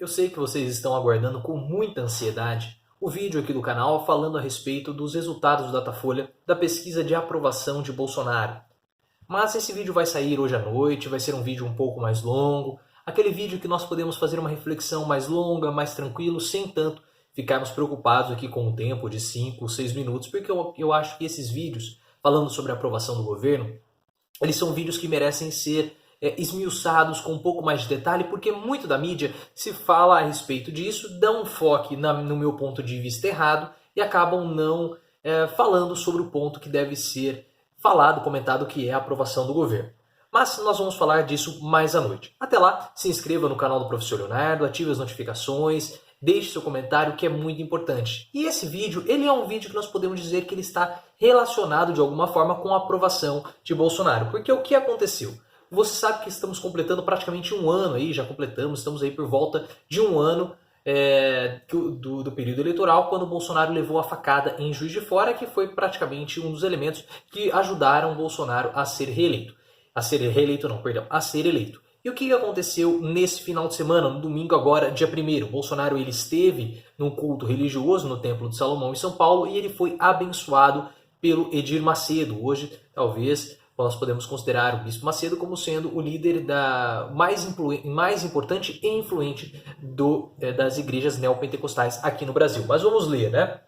Eu sei que vocês estão aguardando com muita ansiedade o vídeo aqui do canal falando a respeito dos resultados do Datafolha da pesquisa de aprovação de Bolsonaro. Mas esse vídeo vai sair hoje à noite, vai ser um vídeo um pouco mais longo, aquele vídeo que nós podemos fazer uma reflexão mais longa, mais tranquilo, sem tanto ficarmos preocupados aqui com um tempo de 5 ou 6 minutos, porque eu acho que esses vídeos falando sobre a aprovação do governo, eles são vídeos que merecem ser esmiuçados com um pouco mais de detalhe, porque muito da mídia se fala a respeito disso, dá um foco no meu ponto de vista errado e acabam não falando sobre o ponto que deve ser falado, comentado, que é a aprovação do governo. Mas nós vamos falar disso mais à noite. Até lá, se inscreva no canal do Professor Leonardo, ative as notificações, deixe seu comentário, que é muito importante. E esse vídeo, ele é um vídeo que nós podemos dizer que ele está relacionado de alguma forma com a aprovação de Bolsonaro. Porque o que aconteceu? Você sabe que estamos completando praticamente um ano aí, já completamos, estamos aí por volta de um ano do período eleitoral, quando Bolsonaro levou a facada em Juiz de Fora, que foi praticamente um dos elementos que ajudaram Bolsonaro a ser reeleito. A ser eleito. E o que aconteceu nesse final de semana, no domingo agora, dia 1º? Bolsonaro ele esteve num culto religioso no Templo de Salomão em São Paulo e ele foi abençoado pelo Edir Macedo. Hoje, talvez, nós podemos considerar o Bispo Macedo como sendo o líder mais importante e influente das igrejas neopentecostais aqui no Brasil. Mas vamos ler, né?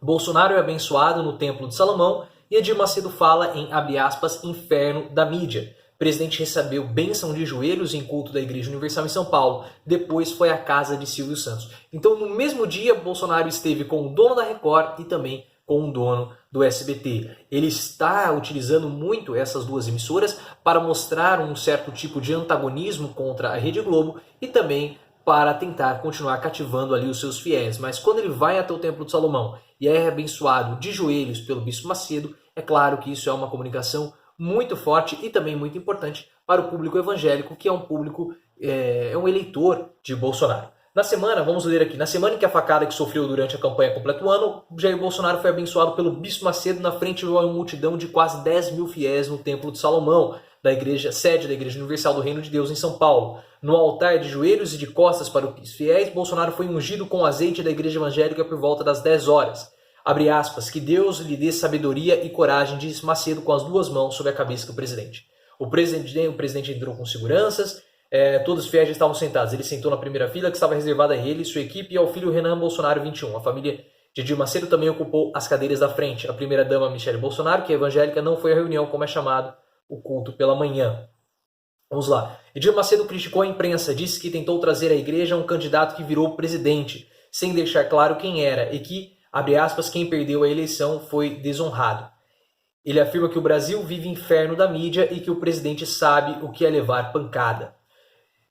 Bolsonaro é abençoado no Templo de Salomão e Edir Macedo fala em, abre aspas, inferno da mídia. O presidente recebeu bênção de joelhos em culto da Igreja Universal em São Paulo. Depois foi à casa de Silvio Santos. Então, no mesmo dia, Bolsonaro esteve com o dono da Record e também com o dono do SBT. Ele está utilizando muito essas duas emissoras para mostrar um certo tipo de antagonismo contra a Rede Globo e também para tentar continuar cativando ali os seus fiéis. Mas quando ele vai até o Templo de Salomão e é abençoado de joelhos pelo Bispo Macedo, é claro que isso é uma comunicação muito forte e também muito importante para o público evangélico, que é um público, é um eleitor de Bolsonaro. Na semana, vamos ler aqui, na semana em que a facada que sofreu durante a campanha completa o ano, Jair Bolsonaro foi abençoado pelo Bispo Macedo na frente de uma multidão de quase 10 mil fiéis no Templo de Salomão, sede da Igreja Universal do Reino de Deus em São Paulo. No altar de joelhos e de costas para os fiéis, Bolsonaro foi ungido com azeite da Igreja Evangélica por volta das 10 horas. Abre aspas, que Deus lhe dê sabedoria e coragem, disse Macedo com as duas mãos sobre a cabeça do presidente. O presidente entrou com seguranças, todos os fiéis já estavam sentados. Ele sentou na primeira fila, que estava reservada a ele, sua equipe e ao filho Renan Bolsonaro, 21. A família de Edir Macedo também ocupou as cadeiras da frente. A primeira-dama Michele Bolsonaro, que é evangélica, não foi à reunião, como é chamado o culto pela manhã. Vamos lá. Edir Macedo criticou a imprensa, disse que tentou trazer à igreja um candidato que virou presidente, sem deixar claro quem era, e que, abre aspas, quem perdeu a eleição foi desonrado. Ele afirma que o Brasil vive inferno da mídia e que o presidente sabe o que é levar pancada.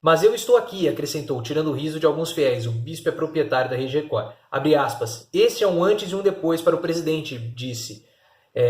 Mas eu estou aqui, acrescentou, tirando o riso de alguns fiéis. O bispo é proprietário da Rede Record. Abre aspas. Este é um antes e um depois para o presidente, disse.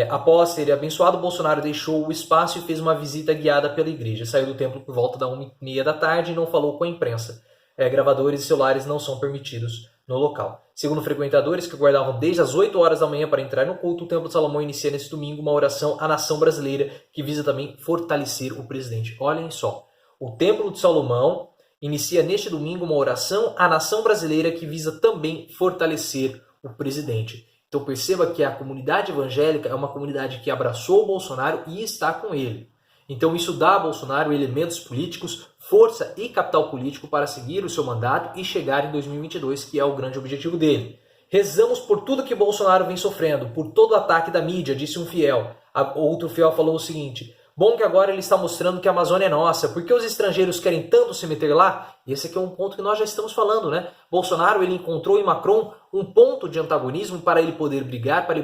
Após ser abençoado, Bolsonaro deixou o espaço e fez uma visita guiada pela igreja. Saiu do templo por volta da 1h30 da tarde e não falou com a imprensa. Gravadores e celulares não são permitidos no local. Segundo frequentadores que aguardavam desde as 8 horas da manhã para entrar no culto, o Templo de Salomão inicia nesse domingo uma oração à nação brasileira que visa também fortalecer o presidente. Olhem só. O Templo de Salomão inicia neste domingo uma oração à nação brasileira que visa também fortalecer o presidente. Então perceba que a comunidade evangélica é uma comunidade que abraçou o Bolsonaro e está com ele. Então isso dá a Bolsonaro elementos políticos, força e capital político para seguir o seu mandato e chegar em 2022, que é o grande objetivo dele. Rezamos por tudo que Bolsonaro vem sofrendo, por todo o ataque da mídia, disse um fiel. Outro fiel falou o seguinte: bom que agora ele está mostrando que a Amazônia é nossa. Por que os estrangeiros querem tanto se meter lá? E esse aqui é um ponto que nós já estamos falando, né? Bolsonaro ele encontrou em Macron um ponto de antagonismo para ele poder brigar, para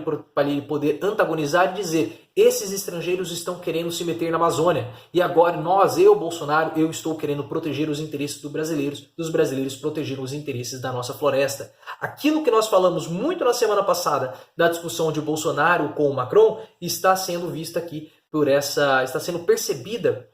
ele poder antagonizar e dizer: esses estrangeiros estão querendo se meter na Amazônia. E agora Bolsonaro, eu estou querendo proteger os interesses dos brasileiros proteger os interesses da nossa floresta. Aquilo que nós falamos muito na semana passada da discussão de Bolsonaro com o Macron está sendo visto aqui está sendo percebida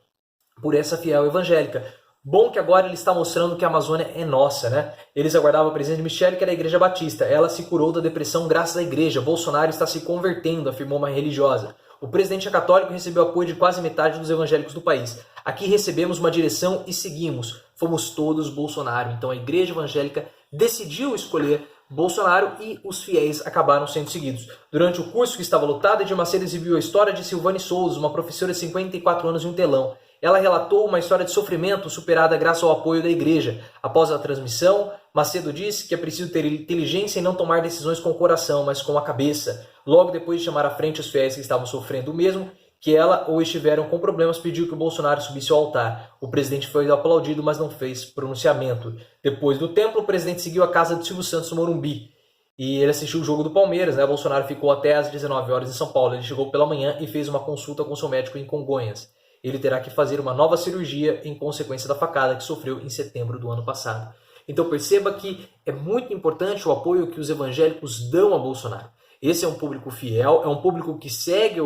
por essa fiel evangélica. Bom que agora ele está mostrando que a Amazônia é nossa, né? Eles aguardavam a presença de Michele, que era da Igreja Batista. Ela se curou da depressão graças à igreja. Bolsonaro está se convertendo, afirmou uma religiosa. O presidente é católico e recebeu apoio de quase metade dos evangélicos do país. Aqui recebemos uma direção e seguimos. Fomos todos Bolsonaro. Então a igreja evangélica decidiu escolher Bolsonaro e os fiéis acabaram sendo seguidos. Durante o curso que estava lotado, Edir Macedo exibiu a história de Silvane Souza, uma professora de 54 anos em um telão. Ela relatou uma história de sofrimento superada graças ao apoio da igreja. Após a transmissão, Macedo disse que é preciso ter inteligência e não tomar decisões com o coração, mas com a cabeça. Logo depois de chamar à frente os fiéis que estavam sofrendo o mesmo, que ela ou estiveram com problemas, pediu que o Bolsonaro subisse ao altar. O presidente foi aplaudido, mas não fez pronunciamento. Depois do templo, o presidente seguiu a casa de Silvio Santos no Morumbi. E ele assistiu o jogo do Palmeiras, né? Bolsonaro ficou até às 19 horas em São Paulo. Ele chegou pela manhã e fez uma consulta com seu médico em Congonhas. Ele terá que fazer uma nova cirurgia em consequência da facada que sofreu em setembro do ano passado. Então perceba que é muito importante o apoio que os evangélicos dão a Bolsonaro. Esse é um público fiel, é um público que segue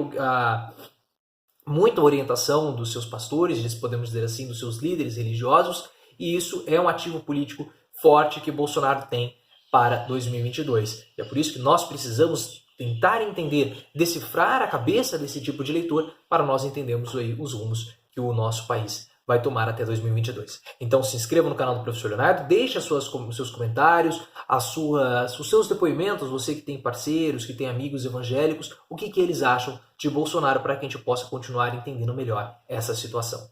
muita orientação dos seus pastores, podemos dizer assim, dos seus líderes religiosos, e isso é um ativo político forte que Bolsonaro tem para 2022. E é por isso que nós precisamos tentar entender, decifrar a cabeça desse tipo de eleitor para nós entendermos aí os rumos que o nosso país vai tomar até 2022. Então se inscreva no canal do Professor Leonardo, deixe os seus comentários, os seus depoimentos, você que tem parceiros, que tem amigos evangélicos, o que eles acham de Bolsonaro para que a gente possa continuar entendendo melhor essa situação.